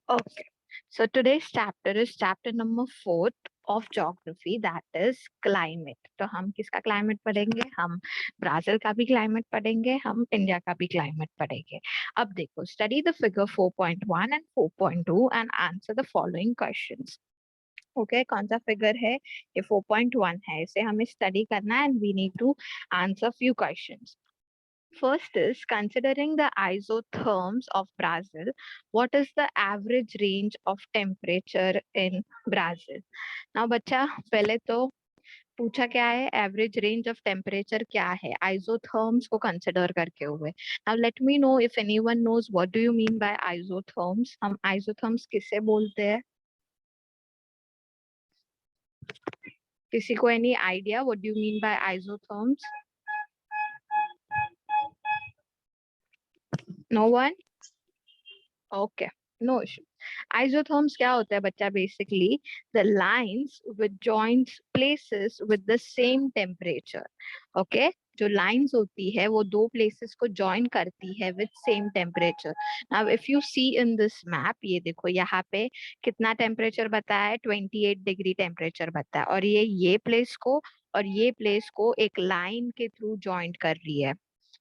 Okay. So today's chapter is chapter number 4 of geography, that is climate. तो हम किसका climate पढ़ेंगे? हम ब्राजील का भी climate पढ़ेंगे, हम इंडिया का भी climate पढ़ेंगे. अब देखो, study the figure 4.1 and 4.2 and answer the following questions. Okay, कौन सा फिगर है? ये 4.1 है, इसे हमें स्टडी करना है and we need to answer few questions. First is, considering the isotherms of Brazil, what is the average range of temperature in Brazil? Now बच्चा, पहले तो पूछा क्या है, एवरेज रेंज ऑफ टेम्परेचर क्या है आइसोथर्म्स को कंसिडर करके हुए. Now let me know if anyone knows what do you mean by isotherms. हम आइसोथर्म्स किसे बोलते हैं? किसी को any idea what do you mean by isotherms? No one? Okay, no issue. Isotherms क्या होता है बच्चा? Basically the lines with joins places with the same temperature. Okay, जो lines होती है वो दो places को join करती है with same temperature. Now if you see in this map, ये देखो यहाँ पे कितना temperature बताया है? 28 डिग्री temperature बताया है, और ये place को और ये place को एक line के through join कर रही है.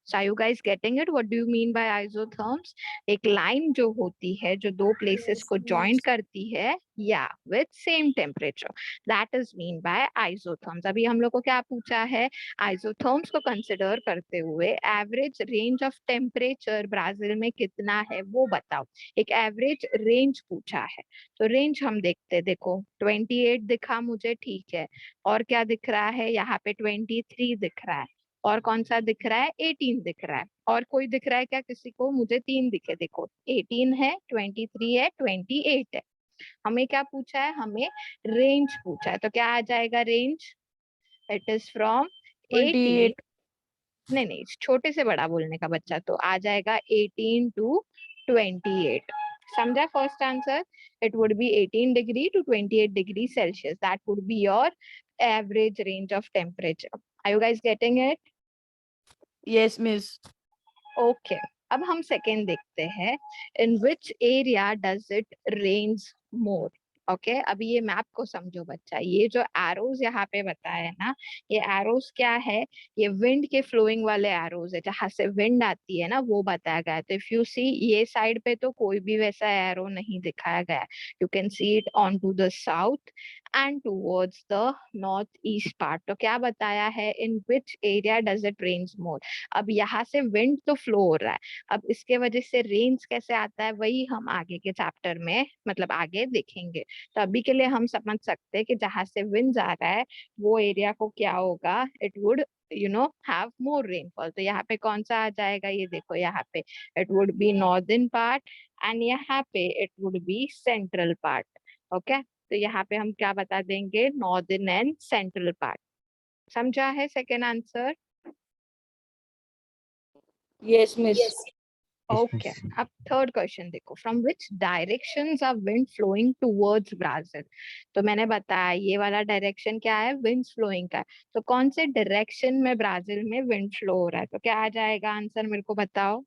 So are you guys getting it? What do you mean by isotherms? एक लाइन जो होती है जो दो प्लेसेस को ज्वाइन करती है या with same temperature, that is mean by isotherms. अभी हम लोग को क्या पूछा है? आइसोथर्म्स को कंसिडर करते हुए average range of temperature Brazil में कितना है वो बताओ. एक एवरेज रेंज पूछा है, तो रेंज हम देखते, देखो 28 दिखा मुझे, ठीक है, और क्या दिख रहा है यहाँ पे? 23 दिख रहा है, और कौन सा दिख रहा है? 18 दिख रहा है, और कोई दिख रहा है क्या किसी को? मुझे 3 दिखे, देखो 18 है, 23 है, 28 है. हमें क्या पूछा है? हमें रेंज पूछा है, तो क्या आ जाएगा रेंज? It is from 18, 28. नहीं, छोटे से बड़ा बोलने का बच्चा, तो आ जाएगा 18 to 28. समझा? First answer, it would be 18 degree to 28 degree Celsius. That would be your average range of temperature. Are you guys getting it? Yes, miss. Okay, अब हम सेकेंड देखते हैं. In which area does it rains more? Okay, अभी ये map को समझो बच्चा. ये जो एरोज यहाँ पे बताया है ना, ये एरोज क्या है? ये विंड के फ्लोइंग वाले एरोज है, जहाँ से विंड आती है ना वो बताया गया है. तो इफ यू सी, ये साइड पे तो कोई भी वैसा एरो नहीं दिखाया गया है. You can see it on to the south and towards the north east part. तो क्या बताया है? In which area does it rains more. अब यहाँ से विंड तो फ्लो हो रहा है, अब इसके वजह से रेन्स कैसे आता है वही हम आगे के चैप्टर में मतलब आगे देखेंगे. तो अभी के लिए हम समझ सकते हैं कि जहाँ से विंड आ रहा है वो एरिया को क्या होगा? It would have more rainfall. तो यहाँ पे कौन सा आ जाएगा? ये देखो यहाँ पे it would be northern part and यहाँ पे इट वुड बी सेंट्रल पार्ट. ओके, तो यहाँ पे हम क्या बता देंगे? Northern and central part. समझा है second answer? Yes, miss. Okay, अब थर्ड क्वेश्चन देखो. From which directions are wind flowing towards Brazil? तो मैंने बताया ये वाला डायरेक्शन क्या है? विंड फ्लोइंग का है. तो कौन से डायरेक्शन में ब्राजील में विंड फ्लो हो रहा है? तो क्या आ जाएगा आंसर? मेरे को बताओ,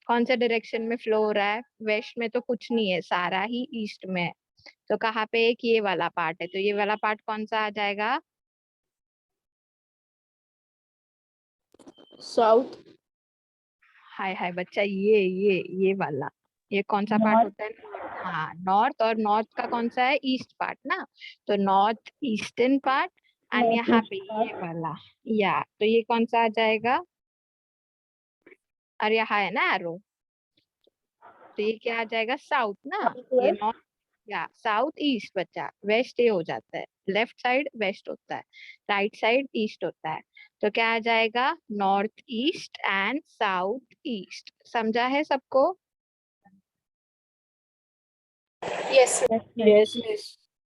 कौन से डायरेक्शन में फ्लो हो रहा है? वेस्ट में तो कुछ नहीं है, सारा ही ईस्ट में है. तो कहाँ पे एक ये वाला पार्ट है, तो ये वाला पार्ट कौन सा आ जाएगा? South. हाय हाय बच्चा, ये वाला, ये कौन सा पार्ट North. होता है? हाँ, नॉर्थ. और नॉर्थ का कौन सा है? ईस्ट पार्ट ना. तो नॉर्थ ईस्टर्न पार्ट. एंड यहाँ Northeast पे part. ये वाला, या तो ये कौन सा आ जाएगा? और यहाँ है ना एरो, तो ये क्या आ जाएगा? साउथ ना. ये Southwest. नॉर्थ या साउथ ईस्ट बच्चा. वेस्ट ये हो जाता है, लेफ्ट साइड वेस्ट होता है, राइट साइड ईस्ट होता है. तो क्या आ जाएगा? North east and south east. समझा है सबको? Yes, miss.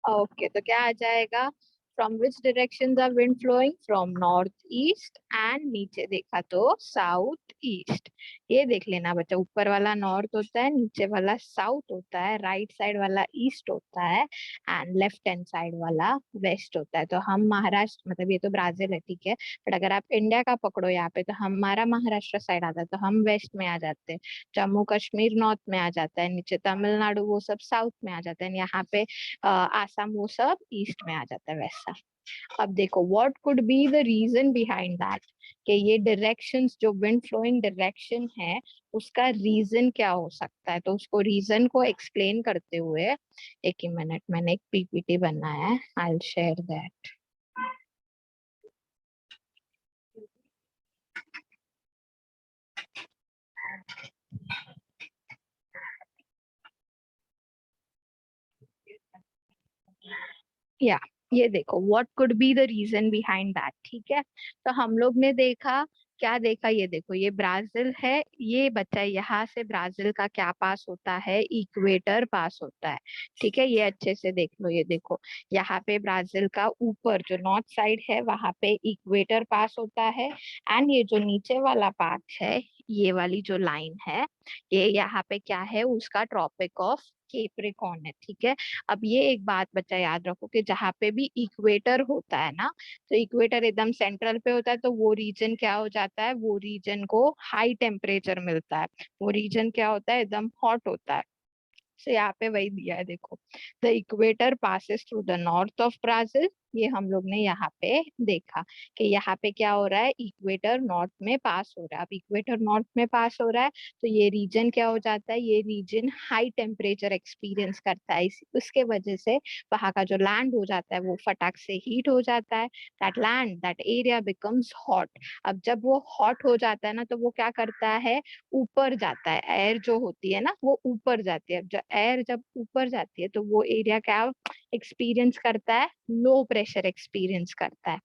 ओके, तो क्या आ जाएगा? From which directions are wind flowing, from north east and नीचे देखा तो साउथ ईस्ट। ये देख लेना बच्चा, ऊपर वाला नॉर्थ होता है, नीचे वाला साउथ होता है, राइट साइड वाला ईस्ट होता है एंड लेफ्ट हैंड साइड वाला वेस्ट होता है। तो हम महाराष्ट्र, मतलब ये तो ब्राजील है ठीक है, बट अगर आप इंडिया का पकड़ो यहाँ पे तो हमारा महाराष्ट्र साइड आता है, तो हम वेस्ट में आ जाते हैं, जम्मू कश्मीर नॉर्थ में आ जाता है, नीचे तमिलनाडु वो सब साउथ में आ जाता है, यहाँ पे आसाम वो सब ईस्ट में आ जाता है वैसा। अब देखो what could be the reason behind that, कि ये डायरेक्शंस जो विंड फ्लोइंग डायरेक्शन है उसका रीजन क्या हो सकता है। तो उसको रीजन को एक्सप्लेन करते हुए एक ही मिनट, मैंने एक पीपीटी बनाया है, आई विल शेयर दैट। या ये देखो what could be the reason behind that, ठीक है। तो हम लोग ने देखा, क्या देखा, ये देखो ये ब्राजील है, ये बच्चा यहाँ से ब्राजील का क्या पास होता है, इक्वेटर पास होता है, ठीक है। ये अच्छे से देख लो, ये देखो यहाँ पे ब्राजील का ऊपर जो नॉर्थ साइड है वहां पे इक्वेटर पास होता है, एंड ये जो नीचे वाला पार्ट है, ये वाली जो लाइन है, ये यहाँ पे क्या है, उसका ट्रॉपिक ऑफ कैप्रिकॉर्न है, ठीक है। अब ये एक बात बच्चा याद रखो कि जहाँ पे भी इक्वेटर होता है ना, तो इक्वेटर एकदम सेंट्रल पे होता है, तो वो रीजन क्या हो जाता है, वो रीजन को हाई टेम्परेचर मिलता है, वो रीजन क्या होता है, एकदम हॉट होता है। तो यहाँ पे वही दिया है देखो, the equator passes through the north of Brazil. ये हम लोग ने यहाँ पे देखा कि यहाँ पे क्या हो रहा है, इक्वेटर नॉर्थ में पास हो रहा है। अब इक्वेटर नॉर्थ में पास हो रहा है तो ये रीजन क्या हो जाता है, ये रीजन हाई टेम्परेचर एक्सपीरियंस करता है, उसके वजह से वहां का जो लैंड हो जाता है वो फटाक से हीट हो जाता है, that land that area becomes hot. अब जब वो हॉट हो जाता है ना, तो वो क्या करता है, ऊपर जाता है, एयर जो होती है ना वो ऊपर जाती है। जब एयर जब ऊपर जाती है तो वो एरिया क्या एक्सपीरियंस करता है, लो प्रेशर एक्सपीरियंस करता है।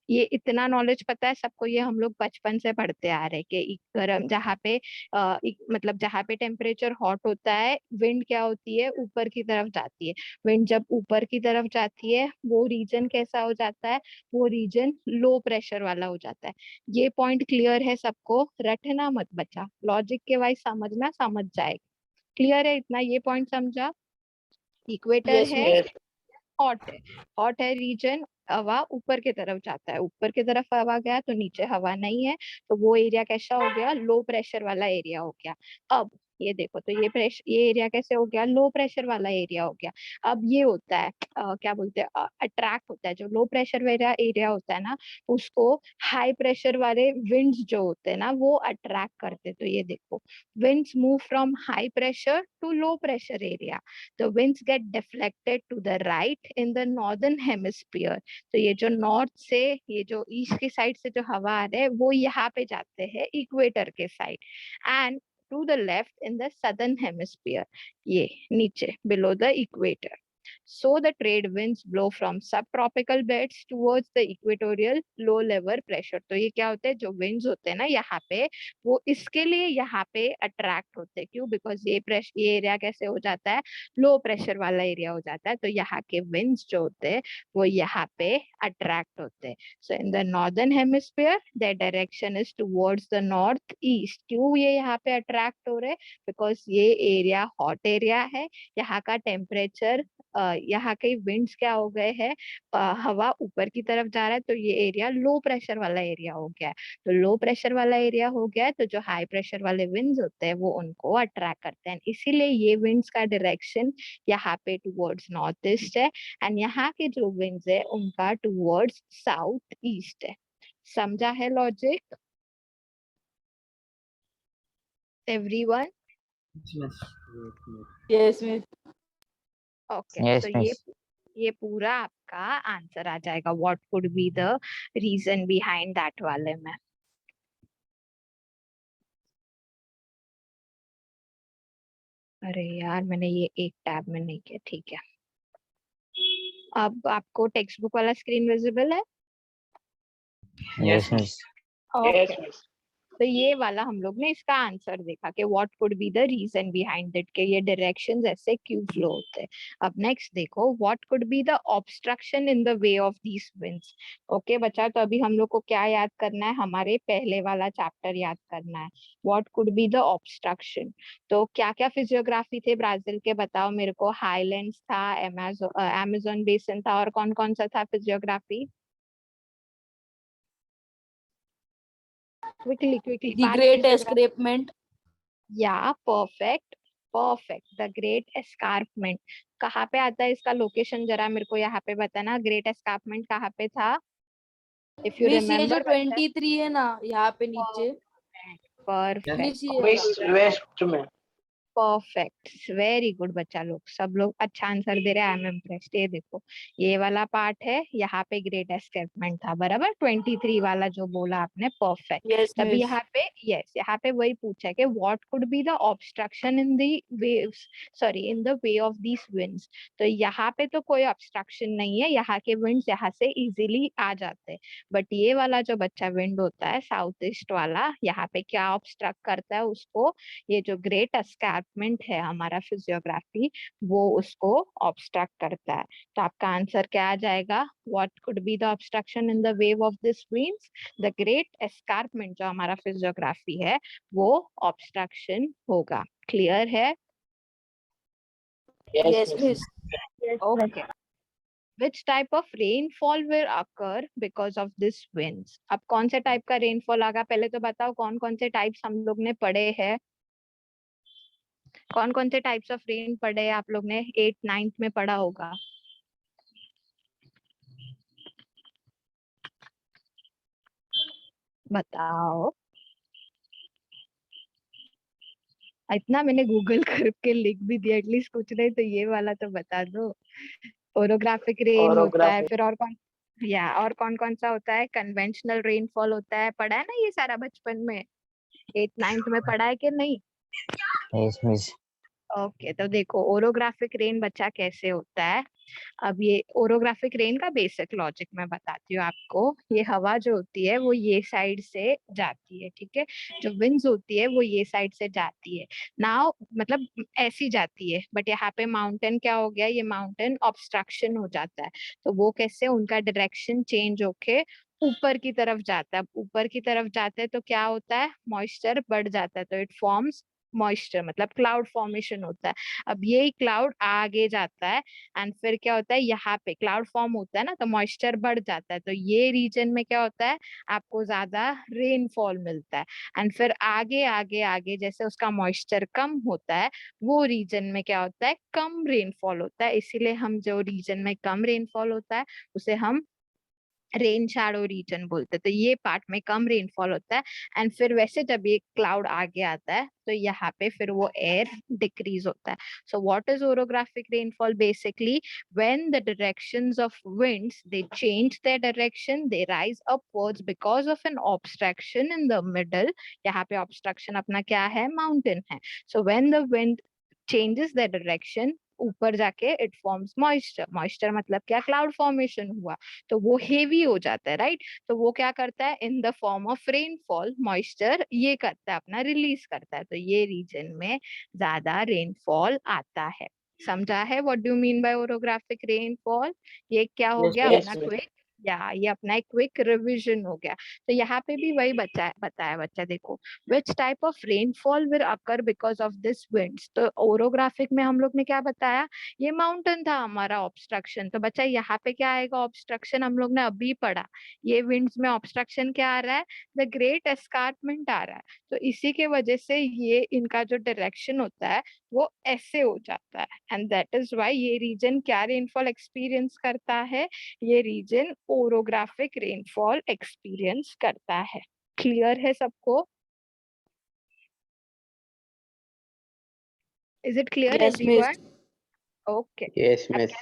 ये इतना नॉलेज पता है सबको, ये हम लोग बचपन से पढ़ते आ रहे हैं कि गर्म जहाँ पे मतलब जहाँ पे टेम्परेचर हॉट होता है, विंड क्या होती है, ऊपर की तरफ जाती है। विंड जब ऊपर की तरफ जाती है वो रीजन कैसा हो जाता है, वो रीजन लो प्रेशर वाला हो जाता है। ये पॉइंट क्लियर है सबको, रटना मत बचा, लॉजिक के वाइज समझना, समझ जाएगा। क्लियर है इतना, ये पॉइंट समझा। इक्वेटर Yes, है, miss. हॉट है, हॉट है रीजन, हवा ऊपर की तरफ जाता है, ऊपर की तरफ हवा गया तो नीचे हवा नहीं है, तो वो एरिया कैसा हो गया, लो प्रेशर वाला एरिया हो गया। अब ये देखो, तो ये प्रेशर, ये एरिया कैसे हो गया, लो प्रेशर वाला एरिया हो गया। अब ये होता है क्या बोलते हैं, अट्रैक्ट होता है, जो लो प्रेशर वाला एरिया होता है ना, उसको हाई प्रेशर वाले विंड्स जो होते हैं ना वो अट्रैक्ट करते हैं। तो ये देखो, winds move from high pressure to low pressure area. The winds get deflected to the right in the northern hemisphere. तो ये जो नॉर्थ से, ये जो ईस्ट की साइड से जो हवा आ रहे हैं वो यहाँ पे जाते हैं इक्वेटर के side, and to the left in the southern hemisphere, ये नीचे below the equator. So the trade winds blow from subtropical belts towards the equatorial low level pressure. तो ये क्या होते हैं, जो winds होते हैं ना यहाँ पे, वो इसके लिए यहाँ पे अट्रैक्ट होते हैं। क्यों, बिकॉज ये प्रेशर, ये एरिया कैसे हो जाता है, लो प्रेशर वाला एरिया हो जाता है, तो यहाँ के winds जो होते हैं वो यहाँ पे अट्रैक्ट होते हैं। So in the northern hemisphere their direction is towards the north east. क्यों ये यहाँ पे अट्रैक्ट हो रहे हैं, बिकॉज ये एरिया हॉट एरिया है, यहाँ का टेम्परेचर, यहाँ के विंड्स क्या हो गए हैं, हवा ऊपर की तरफ जा रहा है, तो ये एरिया लो प्रेशर वाला एरिया हो गया है। तो लो प्रेशर वाला एरिया हो गया है, तो जो हाई प्रेशर वाले विंड्स होते हैं वो उनको अट्रैक्ट करते हैं, इसीलिए ये विंड्स का डायरेक्शन यहाँ पे टुवर्ड्स नॉर्थ ईस्ट है, एंड यहाँ के जो विंड्स है उनका टुवर्ड्स साउथ ईस्ट है। समझा है logic everyone? Yes, miss. Okay, Yes, so miss. ये पूरा आपका आंसर आ जाएगा, what could be the reason behind that वाले में। अरे यार मैंने ये एक टैब में नहीं किया, ठीक है। अब आपको टेक्स्ट बुक वाला स्क्रीन विजिबल है? Yes, miss. ओके, तो ये वाला हम लोग ने इसका आंसर देखा कि what could be the reason behind it, कि ये डायरेक्शंस ऐसे क्यों फ्लो होते हैं। अब नेक्स्ट देखो, what could be the obstruction in the way of these winds. Okay बच्चा, तो अभी हम लोग को क्या याद करना है, हमारे पहले वाला चैप्टर याद करना है, what could be the obstruction. तो क्या क्या फिजियोग्राफी थे ब्राजील के, बताओ मेरे को। हाईलैंड्स था, अमेज़न बेसिन था, और कौन कौन सा था physiography? Quickly quickly, The 5 Great physiography. Escarpment. या perfect, perfect, the great escarpment. कहाँ पे आता है इसका लोकेशन, जरा मेरे को यहाँ पे बताना, ग्रेट एस्कार्पमेंट कहाँ पे था, इफ यू मिस ये जो रिमेम्बर बच्चा। 23 है ना यहाँ पे नीचे, मिस परफेक्ट, ये वाला। वेस्ट में। परफेक्ट, वेरी गुड बच्चा लोग, सब लोग अच्छा आंसर दे रहे हैं, आई एम इम्प्रेस्ड। ये देखो, ये वाला पार्ट है, यहाँ पे ग्रेट एस्केपमेंट था, बराबर। 23 वाला जो बोला आपने, परफेक्ट। यस तभी मिस। यहाँ पे, यस, यहाँ पे वही पूछा है कि what could be the obstruction in the waves, sorry in the way of these winds. तो यहाँ पे तो कोई ऑब्स्ट्रक्शन नहीं है, यहाँ के विंड्स यहाँ से इजीली आ जाते हैं। बट ये वाला जो बच्चा विंड होता है साउथ ईस्ट वाला, यहाँ पे क्या ऑब्स्ट्रक्ट करता है उसको, ये जो ग्रेट एस्कार्पमेंट है हमारा फिजियोग्राफी, वो उसको ऑब्स्ट्रक्ट करता है। तो आपका आंसर क्या आ जाएगा, what could be the obstruction in the wave of this winds, the great escarpment जो हमारा फिजियोग्राफी है वो ऑब्स्ट्रक्शन होगा। क्लियर है? Yes miss. Okay. Which type of rainfall will occur because of this winds? अब कौन से टाइप का रेनफॉल आगा, पहले तो बताओ कौन कौन से टाइप्स हम लोग ने पढ़े हैं, कौन कौन से टाइप्स ऑफ रेन पढ़े हैं आप लोग ने, 8 9th में पढ़ा होगा। बताओ। इतना मैंने गूगल करके लिख भी दिया, एटलीस्ट कुछ नहीं तो ये वाला तो बता दो। ओरोग्राफिक रेन होता है, ओरोग्राफिक। फिर और कौन, या और कौन कौन सा होता है, कन्वेंशनल रेनफॉल होता है, पढ़ा है ना ये सारा बचपन में, 8 9th में पढ़ा है कि नहीं? Yes miss. ओके, तो देखो ओरोग्राफिक रेन बच्चा कैसे होता है। अब ये ओरोग्राफिक रेन का बेसिक लॉजिक मैं बताती हूँ आपको। ये हवा जो होती है वो ये साइड से जाती है, ठीक है, जो विंड्स होती है वो ये साइड से जाती है। नाउ मतलब ऐसी जाती है, बट यहाँ पे माउंटेन क्या हो गया, ये माउंटेन ऑब्स्ट्रक्शन हो जाता है। तो वो कैसे, उनका डायरेक्शन चेंज होके ऊपर की तरफ जाता है। ऊपर की तरफ जाते हैं तो क्या होता है, मॉइस्चर बढ़ जाता है, तो इट फॉर्म्स मॉइस्चर, मतलब क्लाउड फॉर्मेशन होता है। अब यही क्लाउड आगे जाता है, एंड फिर क्या होता है, यहाँ पे क्लाउड फॉर्म होता है ना, तो मॉइस्चर बढ़ जाता है, तो ये रीजन में क्या होता है, आपको ज्यादा रेनफॉल मिलता है। एंड फिर आगे आगे आगे जैसे उसका मॉइस्चर कम होता है, वो रीजन में क्या होता है, कम रेनफॉल होता है। इसीलिए हम जो रीजन में कम रेनफॉल होता है उसे हम रेन शैडो रीजन बोलते हैं। तो ये पार्ट में कम रेनफॉल होता है, एंड फिर वैसे जब ये क्लाउड आगे आता है तो यहाँ पे फिर वो एयर डिक्रीज होता है। So what is orographic rainfall, basically when the directions of winds they change their direction, they rise upwards because of an obstruction in the middle. यहाँ पे ऑब्स्ट्रक्शन अपना क्या है, माउंटेन है। So when the wind changes the direction, ऊपर जाके it forms moisture. Moisture मतलब क्या, क्लाउड फॉर्मेशन हुआ, तो वो हेवी हो जाता है, राइट। तो वो क्या करता है, in the form of rainfall, moisture ये करता है अपना रिलीज करता है, तो ये रीजन में ज्यादा रेनफॉल आता है। समझा है what do mean by orographic rainfall? ये क्या हो गया यस अपना मिस। क्विक, या ये अपना एक क्विक रिविजन हो गया। तो यहाँ पे भी वही बताया बच्चा, देखो which type of rainfall will occur because of this winds. तो ओरोग्राफिक में हम लोग ने क्या बताया, ये माउंटेन था हमारा ऑब्स्ट्रक्शन, तो बच्चा यहाँ पे क्या आएगा, ऑब्स्ट्रक्शन हम लोग ने अभी पढ़ा, ये विंड्स में ऑब्स्ट्रक्शन क्या आ रहा है, द ग्रेट एस्कार्पमेंट आ रहा है। तो इसी के वजह से ये इनका जो डायरेक्शन होता है वो ऐसे हो जाता है, एंड दैट इज व्हाई ये रीजन क्या रेनफॉल एक्सपीरियंस करता है, ये रीजन ओरोग्राफिक रेनफॉल एक्सपीरियंस करता है। क्लियर है सबको? Is it clear yes miss. Everyone? Okay. Yes अब मिस। क्या,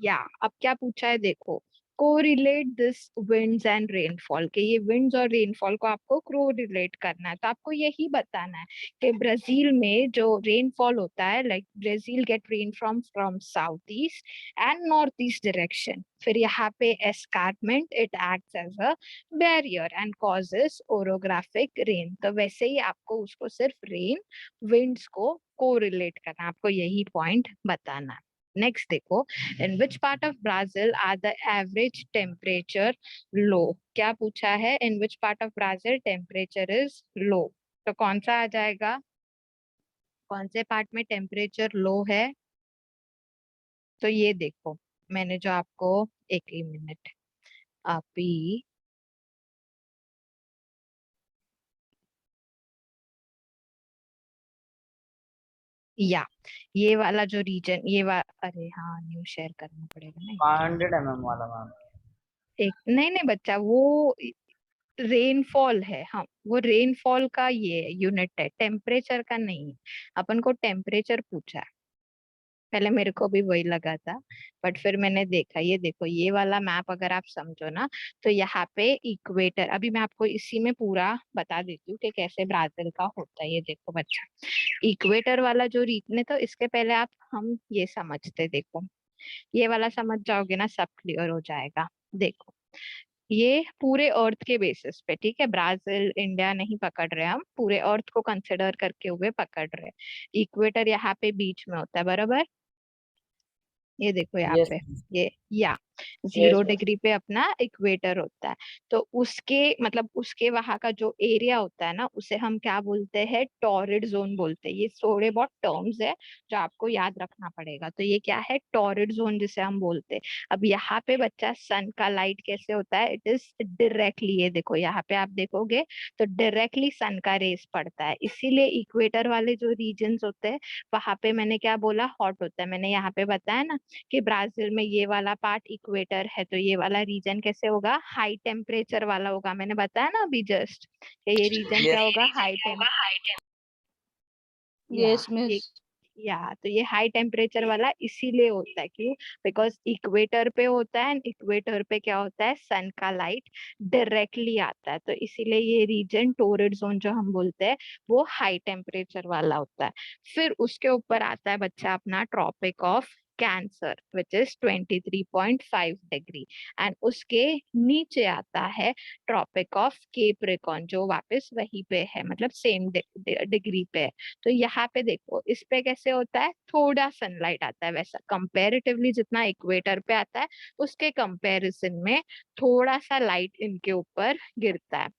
या अब क्या पूछा है देखो, correlate this winds and rainfall, के ये विंड्स और रेनफॉल को आपको कोरिलेट करना है। तो आपको यही बताना है कि ब्राजील में जो रेनफॉल होता है, like Brazil get rain from south east and north east direction. फिर यहाँ पे escarpment it acts as a barrier and causes orographic rain. तो वैसे ही आपको उसको सिर्फ रेन विंड्स को कोरिलेट करना है, आपको यही पॉइंट बताना है। नेक्स्ट देखो, in which part of Brazil are the average temperature low? क्या पूछा है? In which part of Brazil temperature is low? तो कौन सा आ जाएगा? कौन से पार्ट में टेम्परेचर लो है? तो ये देखो, मैंने जो आपको, एक ही मिनट अभी, या ये वाला जो रीजन, अरे हाँ, न्यू शेयर करना पड़ेगा ना। 500 mm वाला मैम। एक नहीं नहीं बच्चा, वो रेनफॉल है। हाँ, वो रेनफॉल का ये यूनिट है, टेम्परेचर का नहीं है। अपन को टेम्परेचर पूछा है, पहले मेरे को भी वही लगा था, बट फिर मैंने देखा, ये देखो ये वाला मैप अगर आप समझो ना, तो यहाँ पे इक्वेटर, अभी मैं आपको इसी में पूरा बता देती हूँ कि कैसे ब्राजील का होता है। ये देखो बच्चा, इक्वेटर वाला जो रीजन है, तो इसके पहले आप हम ये समझते, देखो ये वाला समझ जाओगे ना, सब क्लियर हो जाएगा। देखो ये पूरे अर्थ के बेसिस पे, ठीक है, ब्राजील इंडिया नहीं पकड़ रहे, हम पूरे अर्थ को कंसिडर करके हुए पकड़ रहे। इक्वेटर यहाँ पे बीच में होता है, बराबर। ये देखो यहाँ यस पे, ये या यस 0 डिग्री पे अपना इक्वेटर होता है। तो उसके मतलब उसके वहां का जो एरिया होता है ना, उसे हम क्या बोलते हैं? टॉरिड जोन बोलते हैं। ये थोड़े बहुत टर्म्स है जो आपको याद रखना पड़ेगा। तो ये क्या है? टॉरिड जोन जिसे हम बोलते हैं। अब यहाँ पे बच्चा सन का लाइट कैसे होता है? इट इज डायरेक्टली, ये देखो यहाँ पे आप देखोगे तो डायरेक्टली सन का रेस पड़ता है, इसीलिए इक्वेटर वाले जो रीजन होते हैं वहां पे, मैंने क्या बोला, हॉट होता है। मैंने यहाँ पे बताया ना कि ब्राजील में ये वाला पार्ट इक्वेटर है, तो ये वाला रीजन कैसे होगा? हाई टेम्परेचर वाला होगा। मैंने बताया ना अभी जस्ट कि ये रीजन क्या होगा? हाई टेम्प या Yes, ये miss. या तो ये हाई टेम्परेचर वाला इसीलिए होता है, क्यों? बिकॉज इक्वेटर पे होता है, एंड इक्वेटर पे क्या होता है? सन का लाइट डायरेक्टली आता है, तो इसीलिए ये रीजन टोरिड जोन जो हम बोलते हैं वो हाई टेम्परेचर वाला होता है। फिर उसके ऊपर आता है बच्चा अपना Tropic of Cancer which is 23.5 degree, and उसके नीचे आता है ट्रॉपिक ऑफ केप्रिकॉन जो वापस वहीं पे है, मतलब सेम डिग्री पे है। तो यहाँ पे देखो, इस पे कैसे होता है? थोड़ा सनलाइट आता है, वैसा कंपैरेटिवली जितना इक्वेटर पे आता है उसके कंपैरिजन में थोड़ा सा लाइट इनके ऊपर गिरता है।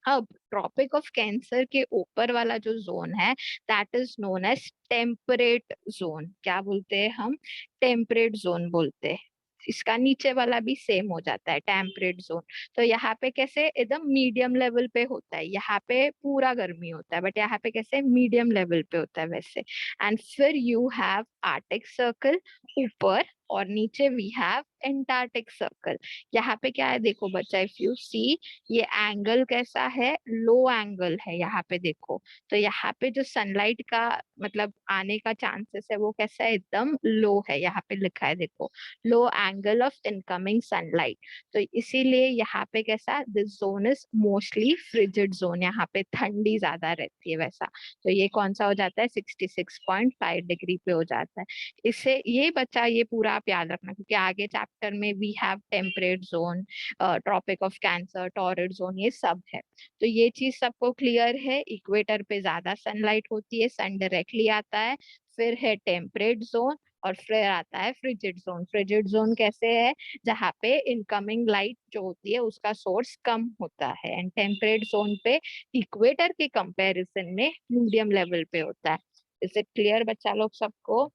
अब ट्रॉपिक ऑफ कैंसर के ऊपर वाला जो जोन है, that is known as temperate zone. क्या बोलते हैं हम? टेम्परेट जोन बोलते हैं। इसका नीचे वाला भी सेम हो जाता है, टेम्परेट जोन। तो यहाँ पे कैसे एकदम मीडियम लेवल पे होता है, यहाँ पे पूरा गर्मी होता है, बट यहाँ पे कैसे मीडियम लेवल पे होता है वैसे। एंड फिर यू हैव आर्टिक सर्कल ऊपर, और नीचे वी हैव एंटार्क्टिक सर्कल। यहाँ पे क्या है देखो बच्चा, इफ यू सी, ये एंगल कैसा है? लो एंगल है यहाँ पे देखो। तो यहाँ पे जो सनलाइट का मतलब आने का चांसेस है वो कैसा है? एकदम लो है। यहाँ पे लिखा है देखो, लो एंगल ऑफ इनकमिंग सनलाइट। तो इसीलिए यहाँ पे कैसा, this zone is mostly frigid zone, यहाँ पे ठंडी ज्यादा रहती है वैसा। तो ये कौन सा हो जाता है? 66.5 डिग्री पे हो जाता है। इससे ये बच्चा, ये पूरा आप याद रखना, क्योंकि आगे चैप्टर में we have temperate zone, Tropic of Cancer, torrid zone, ये सब है। तो ये चीज सबको क्लियर है। इक्वेटर पे ज्यादा सनलाइट होती है, सन डायरेक्टली आता है। फिर है टेम्परेट जोन, और फिर आता है फ्रिजिड जोन। फ्रिजिड जोन कैसे है? जहाँ पे इनकमिंग लाइट जो होती है उसका सोर्स कम होता है, एंड टेम्परेट जोन पे इक्वेटर के कंपैरिजन में मीडियम लेवल पे होता है। इज इट क्लियर बच्चा लोग सबको?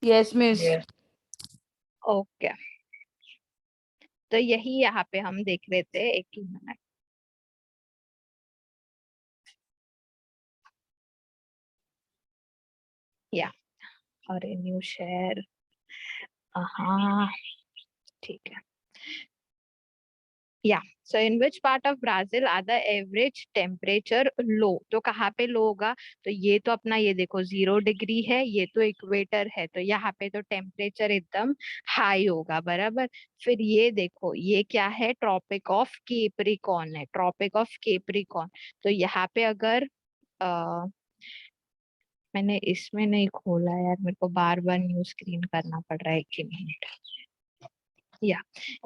Yes, miss. ओके, तो यही यहाँ पे हम देख रहे थे, एक ही मिनट। या, और न्यू शेयर, हाँ ठीक है। या so in which part of Brazil are the average temperature low, तो कहाँ पे लो होगा, तो ये तो अपना ये देखो 0 डिग्री है, ये तो इक्वेटर है, तो यहाँ पे तो टेम्परेचर एकदम हाई होगा, बराबर। फिर ये देखो ये क्या है, ट्रॉपिक ऑफ केप्रिकॉर्न है, ट्रॉपिक ऑफ केप्रिकॉर्न। तो यहाँ पे अगर मैंने इसमें नहीं खोला यार, मेरे को बार बार न्यू स्क्रीन करना पड़ रहा है, एक ही मिनट। या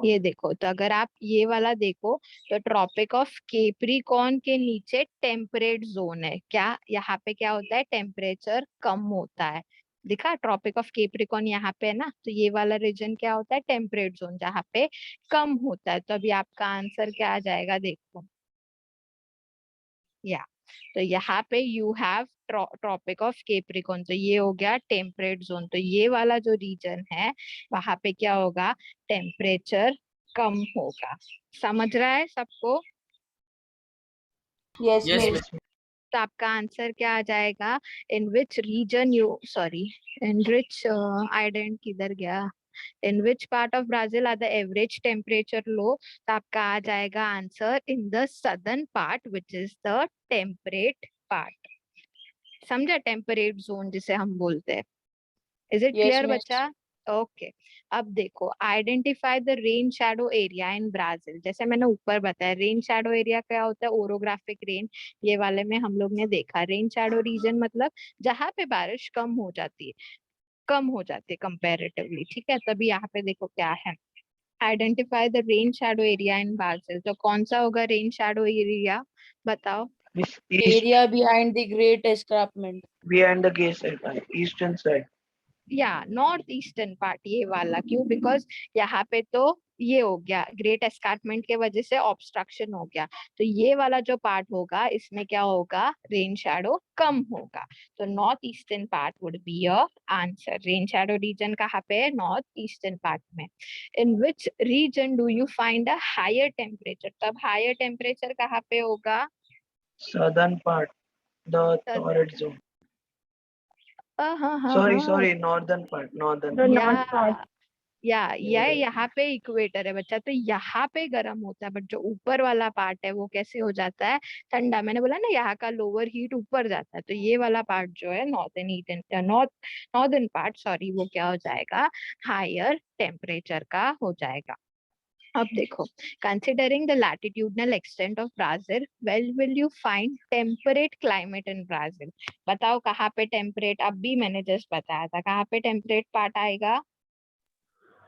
ये देखो, तो अगर आप ये वाला देखो तो ट्रॉपिक ऑफ केप्रिकॉर्न के नीचे टेम्परेट जोन है, क्या यहाँ पे क्या होता है, टेम्परेचर कम होता है। दिखा, ट्रॉपिक ऑफ केप्रिकॉर्न यहाँ पे है ना, तो ये वाला रीजन क्या होता है, टेम्परेट जोन, जहाँ पे कम होता है। तो अभी आपका आंसर क्या आ जाएगा, देखो। या तो यहाँ पे यू हैव ट्रॉपिक ऑफ केप्रिकॉर्न, तो ये हो गया टेम्परेट जोन। तो ये वाला जो रीजन है वहां पे क्या होगा, टेम्परेचर कम होगा। समझ रहा है सबको? Yes yes miss. miss. तो आपका आंसर क्या आ जाएगा, in which region you, sorry, in which ident किधर गया, in which part of Brazil are the average temperature low, तो आपका आ जाएगा answer in the southern part which is the temperate part. समझा, टेम्परेट जोन जिसे हम बोलते हैं। Is it yes clear miss. बच्चा? ओके। अब देखो, identify the rain shadow area in Brazil. जैसे मैंने ऊपर बताया, रेन शैडो एरिया क्या होता है, ओरोग्राफिक रेन, ये वाले में हम लोग ने देखा। रेन शैडो रीजन मतलब जहाँ पे बारिश कम हो जाती है, कम हो जाती है कंपैरेटिवली, ठीक है। तभी यहाँ पे देखो क्या है, identify the rain shadow area in Brazil. तो कौन सा होगा रेन शैडो एरिया, बताओ। Miss, east area behind the great escarpment. behind the gate side, eastern side. या नॉर्थ ईस्टर्न पार्ट, ये वाला क्यों, बिकॉज यहाँ पे तो ये हो गया ग्रेट एस्कार्पमेंट के वजह से ऑब्स्ट्रक्शन हो गया, तो ये वाला जो पार्ट होगा इसमें क्या होगा, रेन शैडो कम होगा। तो north eastern part would be your answer. Rain shadow region कहाँ पे है, नॉर्थ ईस्टर्न पार्ट में। In which region do you find a higher temperature, तब हायर टेम्परेचर कहाँ पे होगा, Southern part, the torrid zone. हाँ हाँ Sorry, हाँ, sorry, northern part, northern The part. north part. या यहाँ पे इक्वेटर है बच्चा, तो यहाँ पे गर्म होता है, बट जो ऊपर वाला पार्ट है वो कैसे हो जाता है, ठंडा। मैंने बोला ना, यहाँ का लोअर हीट ऊपर जाता है, तो ये वाला पार्ट जो है northern eastern northern part, sorry, वो क्या हो जाएगा, हायर टेम्परेचर का हो जाएगा। अब देखो, considering the latitudinal extent of Brazil, well will you find temperate climate in Brazil. बताओ कहाँ पे टेम्परेट, अब भी मैंने जस्ट बताया था, कहाँ पे टेम्परेट पार्ट आएगा,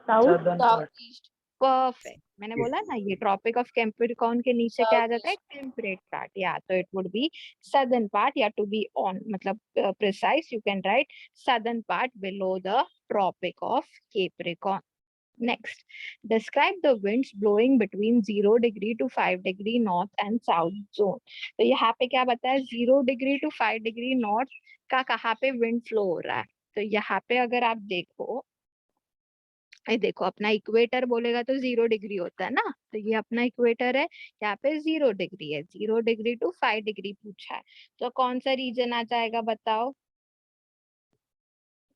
South. Southern south part. East. Perfect. मैंने बोला ना, ये ट्रॉपिक ऑफ कैप्रिकॉर्न के नीचे क्या आ साउथ जाता है, ईस्ट। टेम्परेट पार्ट, या तो it would be southern part, या टू बी ऑन मतलब precise you can write southern part below the Tropic of Capricorn. Next, describe the winds blowing between 0 degree to 5 degree north and south zone. तो यहाँ पे क्या बताया, 0 degree to 5 degree north का कहाँ पे wind flow हो रहा है। तो यहाँ पे अगर आप देखो, ये देखो अपना इक्वेटर बोलेगा तो 0 डिग्री होता है ना, तो ये अपना इक्वेटर है, यहाँ पे 0 डिग्री है, 0 डिग्री to 5 डिग्री पूछा है, तो कौन सा रीजन आ जाएगा बताओ,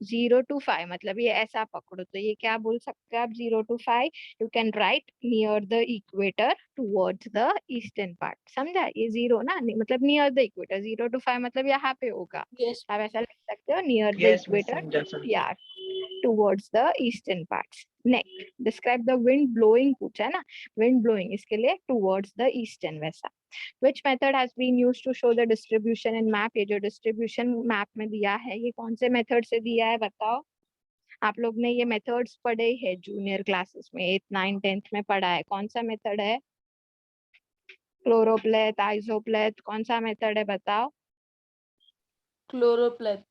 0 to 5, मतलब ये ऐसा पकड़ो, तो ये क्या बोल सकते हो आप, 0 to 5 you can right near the equator towards the eastern part. समझा, ये जीरो ना, मतलब नियर द इक्वेटर, 0 to 5 मतलब यहाँ पे होगा, यस। आप ऐसा लिख सकते हो, near the Yes, miss, equator समझा समझा. या towards the eastern parts. Next, describe the wind blowing पूछा है ना, wind blowing इसके लिए towards the eastern, वैसा। Which method has been used to show the distribution in map? ये जो distribution map में दिया है, ये कौन से मेथड से दिया है बताओ। आप लोग ने ये मेथड्स पढ़े है जूनियर क्लासेस में, 8th 9th 10th में पढ़ा है, कौन सा मेथड है, क्लोरोप्लेथ, आइसोप्लेथ, कौन सा मेथड है बताओ। क्लोरोप्लेथ।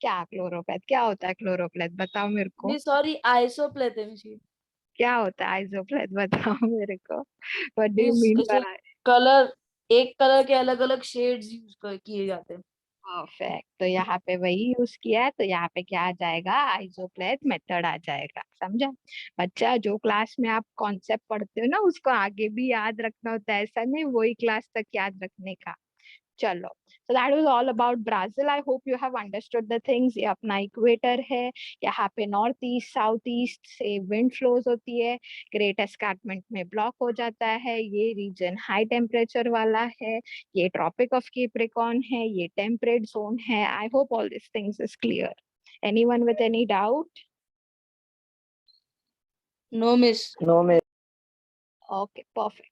क्या क्लोरोप्लेथ, क्या होता है क्लोरोप्लेथ, बताओ मेरे को। नहीं सॉरी, आइसोप्लेथ है मिस। क्या होता है आइसोप्लेथ, बताओ मेरे को, what do you means mean जैसे बाय। कलर, एक कलर के अलग अलग शेड्स यूज किए जाते हैं। परफेक्ट, तो यहाँ पे वही यूज किया है, तो यहाँ पे क्या आ जाएगा, आइसोप्लेथ मेथड आ जाएगा। समझा बच्चा, जो क्लास में आप कॉन्सेप्ट पढ़ते हो ना, उसको आगे भी याद रखना होता है, ऐसा नहीं वही क्लास तक याद रखने का। चलो, so that was all about Brazil. I hope you have understood the things. ये अपना इक्वेटर है, यहाँ पे नॉर्थ ईस्ट साउथ ईस्ट से विंड फ्लोज होती है, ग्रेट एस्कार्पमेंट में ब्लॉक हो जाता है, ये रीजन हाई टेम्परेचर वाला है, ये ट्रॉपिक ऑफ कैप्रिकॉर्न है, ये टेम्परेट जोन है. I hope all these things is clear. Anyone with any doubt? No, miss. No, miss. Okay, perfect.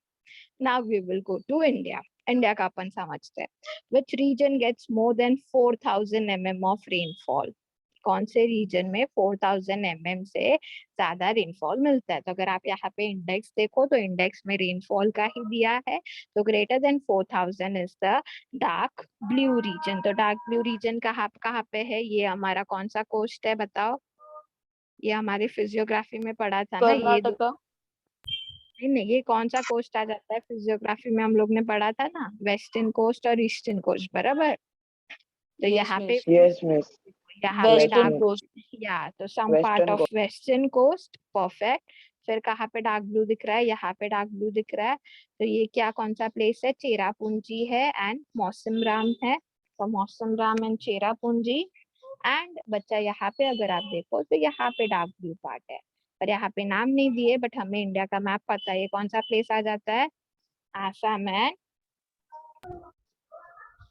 Now we will go to India. India का अपन समझते हैं. Which region gets more than 4,000 mm of rainfall? कौन से reason में 4,000 mm से ज्यादा rainfall मिलता है? तो अगर आप यहाँ पे इंडेक्स देखो तो इंडेक्स में रेनफॉल का ही दिया है. तो greater than 4,000 is the dark blue region. तो डार्क ब्लू रीजन कहाँ पे है? ये हमारा कौन सा कोस्ट है बताओ? ये हमारे फिजियोग्राफी में पढ़ा था ना, ये कर्नाटका. नहीं, ये कौन सा कोस्ट आ जाता है? फिजियोग्राफी में हम लोग ने पढ़ा था ना, वेस्टर्न कोस्ट और ईस्टर्न कोस्ट, बराबर. तो Yes, यहाँ पे miss. Yes, miss. यहाँ पे Western डार्क, coast. या तो some part Western of western coast. Perfect. फिर कहाँ पे डार्क ब्लू दिख रहा है? यहाँ पे डार्क ब्लू दिख रहा है. तो ये क्या कौन सा प्लेस है? चेरापूंजी है एंड मौसमराम है. तो मौसमराम एंड चेरापूंजी. एंड बच्चा यहाँ पे अगर आप देखो तो यहाँ पे डार्क ब्लू पार्ट है, पर यहाँ पे नाम नहीं दिए, बट हमें इंडिया का मैप पता है. ये कौन सा प्लेस आ जाता है? आसाम एंड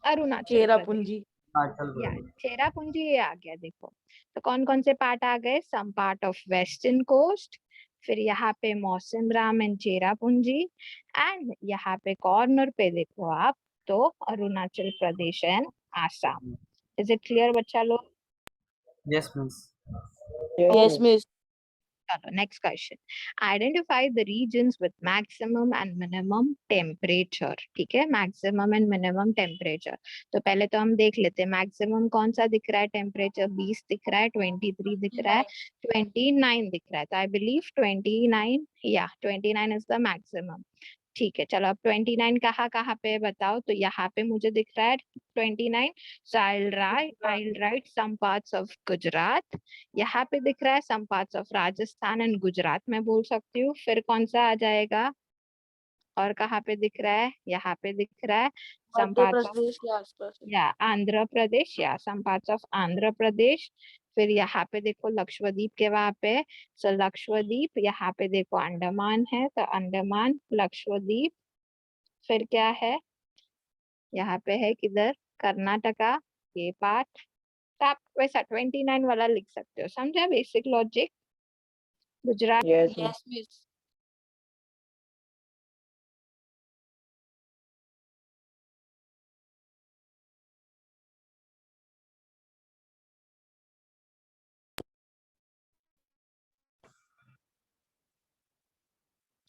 अरुणाचल प्रदेश. चेरापूंजी. या चेरापूंजी ये आ गया. देखो तो कौन कौन से पार्ट आ गए? Some part of western coast, फिर यहाँ पे मौसमराम एंड चेरापूंजी, एंड यहाँ पे कॉर्नर पे देखो आप तो Arunachal Pradesh and Assam. Is it clear बच्चा लोग? Yes, miss. Yes, Yes, miss. miss. चलो next question. Identify the regions with maximum and minimum temperature. ठीक है, मैक्सिमम एंड मिनिमम टेम्परेचर. तो पहले तो हम देख लेते हैं मैक्सिमम कौन सा दिख रहा है. टेम्परेचर 20 दिख रहा है, 23 दिख रहा है, 29 दिख रहा है. तो आई बिलीव 29, या 29 इज द मैक्सिमम. ठीक है, चलो अब 29 कहाँ पे है बताओ. तो यहाँ पे मुझे दिख रहा है 29. सो I'll write some parts of Gujarat. यहाँ पे दिख रहा है some parts of Rajasthan and Gujarat मैं बोल सकती हूँ. फिर कौन सा आ जाएगा? और कहाँ पे दिख रहा है? यहाँ पे दिख रहा है some मध्य parts of, प्रदेश के आसपास. या आंध्र प्रदेश, या some parts of Andhra Pradesh. फिर यहाँ पे देखो लक्षद्वीप के वहां पे. सो लक्षद्वीप, यहाँ पे देखो अंडमान है, तो अंडमान लक्षद्वीप. फिर क्या है? यहाँ पे है किधर? कर्नाटका, ये पार्ट. तो आप वैसा 29 वाला लिख सकते हो. समझा basic logic? Gujarat. Yes, miss. Yes, miss.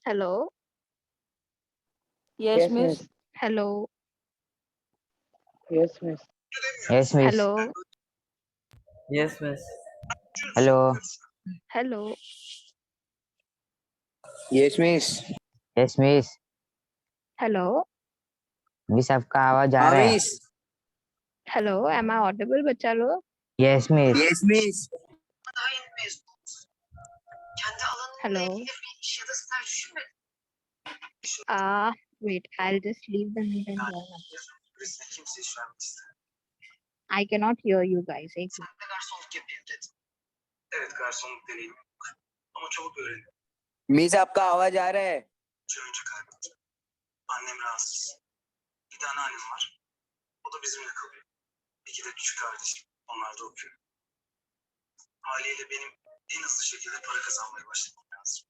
Hello Yes, Yes, miss. miss. Hello Yes, miss. Yes, miss. Hello Yes, miss. Hello. Hello. Yes miss. Yes, miss. Hello miss आपका आवाज आ हाँ रहा है. Miss. Hello, am I audible बच्चा लोग? Yes, miss. Yes miss. Hello. Wait, I'll just leave the meeting. I cannot hear you guys. एक minute. Evet, garsonluk deneyimi yok. Ama çabuk öğrendim. Miss आपका आवाज आ रहा है. 3 ay önce kaybettim. Annem rahatsız. Bir tane annem var. O da bizimle kalıyor. 2 de küçük kardeşim. Onlar da okuyor. Haliyle benim en hızlı şekilde para kazanmaya başlamam lazım.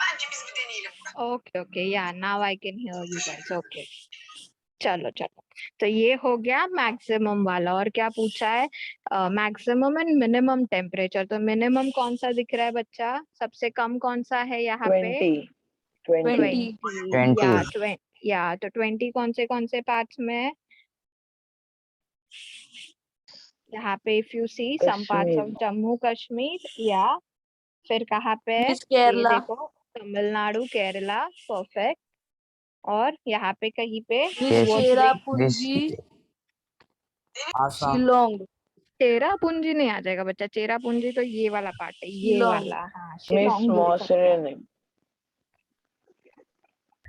Bence biz bir deneyelim. Okay, yeah, now I can hear you guys. Okay. चलो चलो, तो ये हो गया maximum वाला. और क्या पूछा है? Maximum and minimum temperature. तो मिनिमम कौन सा दिख रहा है बच्चा? सबसे कम कौन सा है यहाँ पे? 20. 20. 20. या तो 20 कौन से पार्ट्स में है? यहाँ पे if you see some parts of Kashmir. Jammu Kashmir, या फिर कहाँ पे है? Miss ये Kerala. देखो तमिलनाडु, केरला. परफेक्ट. और यहाँ पे कहीं पे Miss Yes. Cherrapunji. Assam. Shillong. Cherrapunji नहीं आ जाएगा बच्चा. चेरापूंजी तो ये वाला पार्ट है, ये शिलोंग. वाला. हाँ, Miss शिलोंग बोल सकते हो. Mausoleum.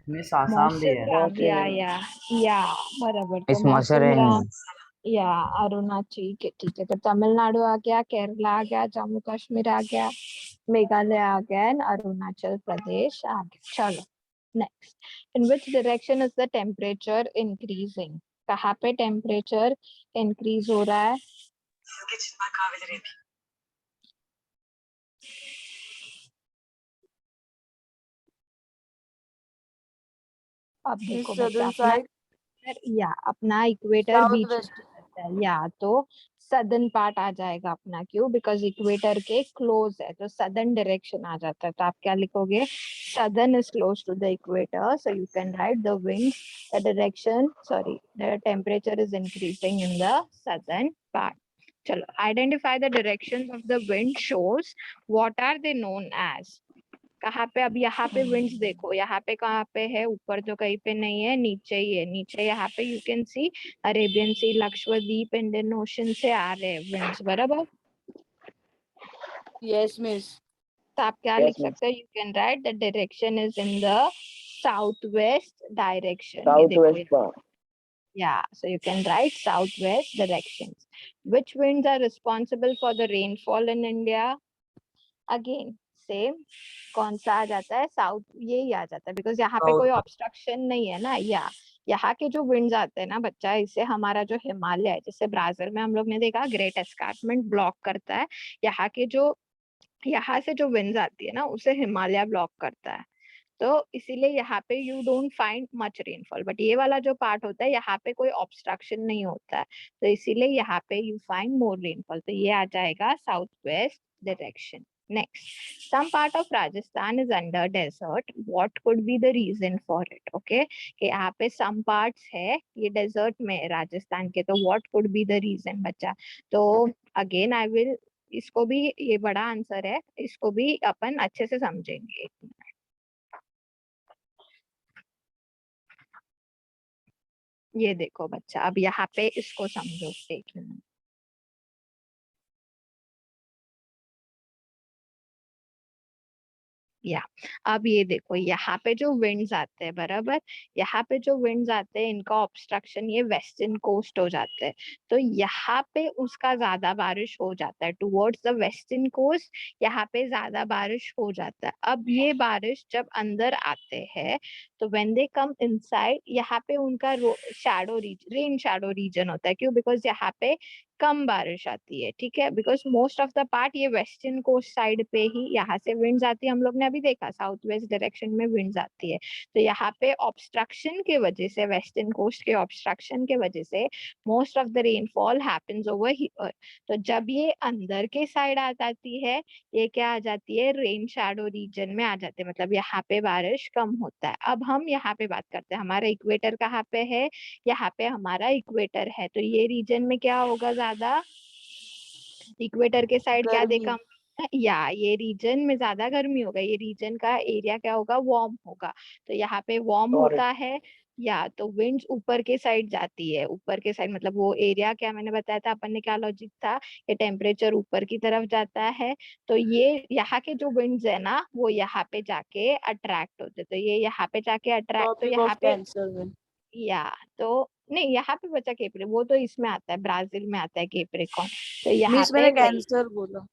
मिस आसाम भी है। मौसिनराम या बराबर तो मिस मौसरन मौसिनराम या अरुणाचल ठीक है तो तमिलनाडु आ गया, केरला आ गया, जम्मू कश्मीर आ गया, मेघालय आ गया एंड अरुणाचल प्रदेश आ गया। चलो next, in which direction is the temperature increasing? कहाँ पे टेम्परेचर इंक्रीज हो रहा है? अब देखो बच्चा, southern side, अपना इक्वेटर south बीच में west. आ जाता है, या तो सदर्न पार्ट आ जाएगा अपना, क्यों? बिकॉज इक्वेटर के क्लोज है तो सदर्न डायरेक्शन आ जाता है। तो आप क्या लिखोगे? Southern is close to the equator, so you can write the wind the direction, sorry, the temperature is increasing in the southern part. चलो, identify the directions of the wind shows, what are they known as? कहाँ पे? अब यहाँ पे winds देखो, यहाँ पे कहाँ पे है? ऊपर तो कहीं पे नहीं है, नीचे ही है। नीचे यहाँ पे you can see Arabian Sea, Lakshadweep, Indian Ocean से आ रहे हैं विंड्स, बराबर? Yes, miss. तो आप क्या Yes, लिख सकते हो? You can write the direction is in the south west direction. ये साउथ देखो, वेस्ट का yeah, so you can write southwest directions. Which winds are responsible for the rainfall in India? Again same, कौन सा आ जाता है? South, यही आ जाता है बिकॉज यहाँ पे South. कोई ऑब्स्ट्रक्शन नहीं है ना। या यहाँ के जो विंड्स आते हैं ना बच्चा, इससे हमारा जो हिमालय है, जैसे ब्राजील में हम लोग ने देखा ग्रेट एस्कार्पमेंट ब्लॉक करता है, यहाँ के जो यहाँ से जो विंड्स आती है ना उसे हिमालय ब्लॉक करता है। तो इसीलिए यहाँ पे you don't find much rainfall, but ये वाला जो पार्ट होता है यहाँ पे कोई ऑब्स्ट्रक्शन नहीं होता है, तो इसीलिए यहाँ पे यू फाइंड मोर रेनफॉल। तो ये आ जाएगा south west direction. Next, some part of Rajasthan is under desert, what could be the reason for it? Okay, कि यहाँ पे some parts है ये desert में है राजस्थान के, तो what could be the reason बच्चा? तो again I will, इसको भी, ये बड़ा आंसर है, इसको भी अपन अच्छे से समझेंगे। ये देखो बच्चा, अब यहाँ पे इसको समझो, एक मिनट। या अब ये देखो, यहाँ पे जो विंड्स आते हैं, बराबर, यहाँ पे जो विंड्स आते हैं इनका ऑब्स्ट्रक्शन ये वेस्टर्न कोस्ट हो जाता है, तो यहाँ पे उसका ज्यादा बारिश हो जाता है। टुवर्ड्स द वेस्टर्न कोस्ट यहाँ पे ज्यादा बारिश हो जाता है। अब ये बारिश जब अंदर आते हैं तो व्हेन दे कम इनसाइड, यहाँ पे उनका shadow reason, rain shadow reason होता है। क्यों? बिकॉज यहाँ पे कम बारिश आती है, ठीक है, because most of the part ये वेस्टर्न कोस्ट साइड पे ही यहाँ से विंड्स आती है। हम लोग ने अभी देखा साउथ वेस्ट डायरेक्शन में विंड्स आती है, तो यहाँ पे ऑब्स्ट्रक्शन के वजह से, वेस्टर्न कोस्ट के ऑब्स्ट्रक्शन के वजह से most of the rainfall happens over here. तो जब ये अंदर के साइड आ जाती है, ये क्या आ जाती है? रेन शैडो रीजन में आ जाते हैं, मतलब यहाँ पे बारिश कम होता है। अब हम यहाँ पे बात करते हैं, हमारा इक्वेटर कहाँ पे है? यहाँ पे हमारा इक्वेटर है, तो ये रीजन में क्या होगा? ज्यादा इक्वेटर के साइड क्या गर्मी. देखा हमने? या ये रीजन में ज्यादा गर्मी होगा, ये रीजन का एरिया क्या होगा? वार्म होगा, तो यहाँ पे वार्म और होता है, या तो विंड्स ऊपर के साइड जाती है। ऊपर के साइड मतलब वो एरिया, क्या मैंने बताया था अपन ने, क्या लॉजिक था? ये टेम्परेचर ऊपर की तरफ जाता है, तो ये यहाँ के जो विंड्स है ना वो यहाँ पे जाके अट्रैक्ट होते, तो ये यहाँ पे जाके अट्रैक्ट, तो Tropic यहाँ of पे, Cancer में. या तो नहीं, यहाँ पे बचा केप्रे, वो तो इसमें आता है, ब्राजील में आता है केप्रिकॉन, तो यहाँ मिस पे मैंने वही। कैंसर बोला.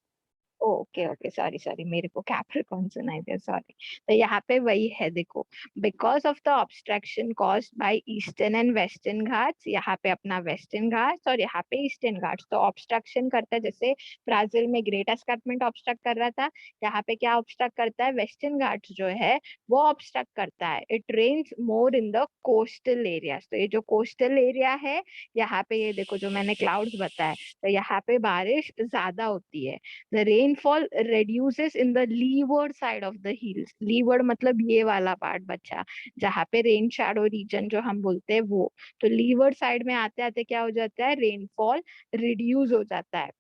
ओके ओके, सॉरी सॉरी, मेरे को कैप्रिकॉर्न सुनाई दिया, सॉरी। तो यहाँ पे वही है, देखो, because of the obstruction caused by eastern and western Ghats, यहाँ पे अपना वेस्टर्न घाट्स और यहाँ पे ईस्टर्न घाट्स, तो ऑब्स्ट्रक्शन करता है, जैसे ब्राजील में ग्रेट एस्कार्पमेंट ऑब्स्ट्रक्ट कर रहा था, यहाँ पे क्या ऑब्स्ट्रक्ट करता है? वेस्टर्न घाट्स जो है वो ऑब्स्ट्रक्ट करता है। It rains more in the coastal areas, तो ये जो कोस्टल एरिया है यहाँ पे, ये देखो जो मैंने क्लाउड्स बताया, तो यहाँ पे बारिश ज्यादा होती है। The rainfall reduces in the leeward side of the hills. Leeward मतलब ये वाला पार्ट बच्चा, जहाँ पे रेन शैडो रीजन जो हम बोलते हैं वो, तो लीवर्ड साइड में आते आते क्या हो जाता है? रेनफॉल रिड्यूस हो जाता है।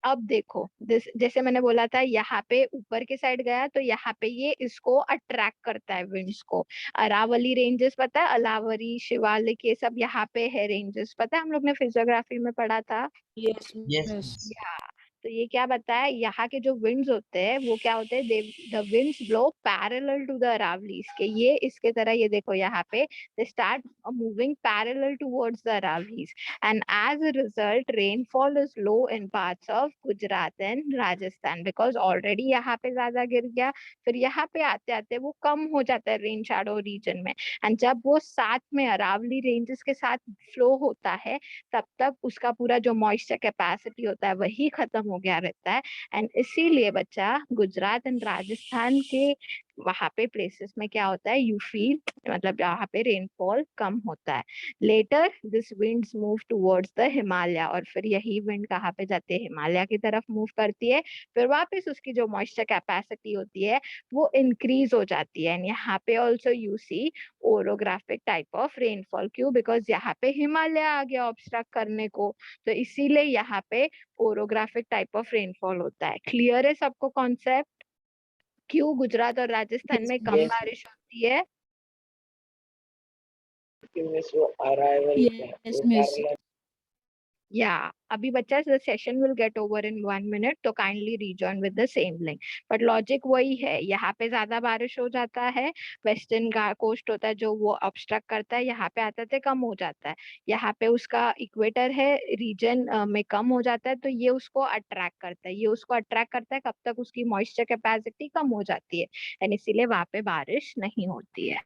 अब देखो, जैसे मैंने बोला था, यहाँ पे ऊपर के साइड गया तो यहाँ पे ये इसको अट्रैक्ट करता है विंड्स को। अरावली रेंजेस पता है? अलावरी, शिवालिक, ये सब यहाँ पे है रेंजेस, पता है? हम लोग ने फिजियोग्राफी में पढ़ा था। Yes, Yes, miss. miss. तो ये क्या बताया, यहाँ के जो winds होते हैं वो क्या होते हैं, the winds blow parallel to the Aravallis, के ये इसके तरह, ये देखो यहाँ पे they start moving parallel towards the Aravallis, and as a result rainfall is low in parts of Gujarat and Rajasthan because already यहाँ पे ज्यादा गिर गया, फिर यहाँ पे आते आते वो कम हो जाता है रेन शैडो रीजन में, एंड जब वो साथ में अरावली रेंजेस के साथ फ्लो होता है तब तक उसका पूरा जो मॉइस्चर कैपेसिटी होता है वही खत्म हो गया रहता है, एंड इसीलिए बच्चा गुजरात एंड राजस्थान के वहां पे प्लेसेस में क्या होता है, यू फील, मतलब यहाँ पे रेनफॉल कम होता है। Later this winds move towards the Himalaya, और फिर यही विंड कहाँ पे जाती है, हिमालय की तरफ मूव करती है, फिर वापस उसकी जो मॉइस्चर कैपेसिटी होती है वो इंक्रीज हो जाती है, एंड यहाँ पे also you see orographic type of rainfall, क्यों, बिकॉज यहाँ पे हिमालय आ गया ऑब्स्ट्रक्ट करने को, तो इसीलिए यहाँ पे ओरोग्राफिक टाइप ऑफ रेनफॉल होता है। क्लियर है सबको कॉन्सेप्ट, क्यों गुजरात और राजस्थान में कम Yes. बारिश होती है? Miss, वो arrival Yes, पे, वो miss. parallel या अभी बच्चा the session will get over in 1 minute, तो kindly rejoin with the same link, but logic वही है, यहाँ पे ज्यादा बारिश हो जाता है, वेस्टर्न कोस्ट होता है जो वो ऑब्स्ट्रक्ट करता है, यहाँ पे आते थे कम हो जाता है, यहाँ पे उसका इक्वेटर है रीजन में कम हो जाता है, तो ये उसको अट्रैक्ट करता है, ये उसको अट्रैक्ट करता है कब तक उसकी मॉइस्चर कैपेसिटी कम हो जाती है, एंड इसीलिए वहां पे बारिश नहीं होती है।